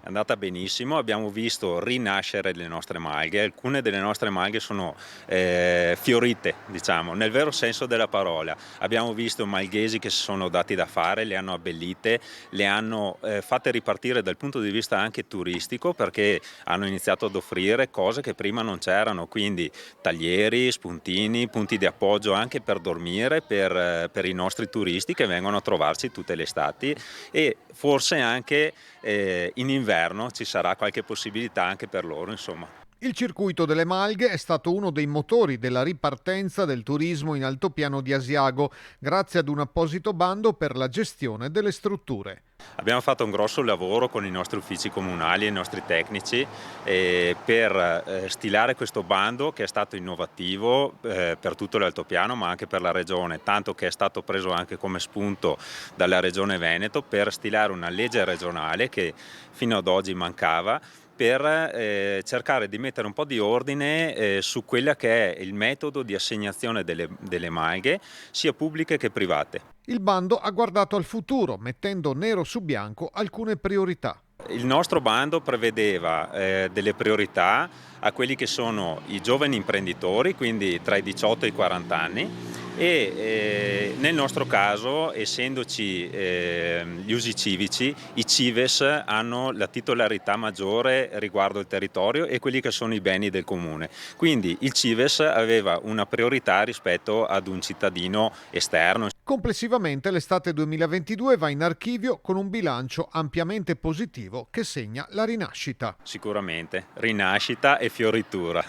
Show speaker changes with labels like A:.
A: È andata benissimo, abbiamo visto rinascere le nostre malghe, alcune delle nostre malghe sono fiorite, diciamo, nel vero senso della parola. Abbiamo visto malghesi che si sono dati da fare, le hanno abbellite, le hanno fatte ripartire dal punto di vista anche turistico, perché hanno iniziato ad offrire cose che prima non c'erano, quindi taglieri, spuntini, punti di appoggio anche per dormire per i nostri turisti che vengono a trovarci tutte le estati, e forse anche in inverno ci sarà qualche possibilità anche per loro, insomma.
B: Il circuito delle Malghe è stato uno dei motori della ripartenza del turismo in altopiano di Asiago, grazie ad un apposito bando per la gestione delle strutture.
A: Abbiamo fatto un grosso lavoro con i nostri uffici comunali e i nostri tecnici per stilare questo bando, che è stato innovativo per tutto l'altopiano ma anche per la regione, tanto che è stato preso anche come spunto dalla regione Veneto per stilare una legge regionale che fino ad oggi mancava, per cercare di mettere un po' di ordine su quella che è il metodo di assegnazione delle malghe, sia pubbliche che private.
B: Il bando ha guardato al futuro, mettendo nero su bianco alcune priorità.
A: Il nostro bando prevedeva delle priorità a quelli che sono i giovani imprenditori, quindi tra i 18 e i 40 anni, e nel nostro caso, essendoci gli usi civici, i Cives hanno la titolarità maggiore riguardo il territorio e quelli che sono i beni del comune. Quindi il Cives aveva una priorità rispetto ad un cittadino esterno.
B: Complessivamente l'estate 2022 va in archivio con un bilancio ampiamente positivo che segna la rinascita.
A: Sicuramente, rinascita e fioritura.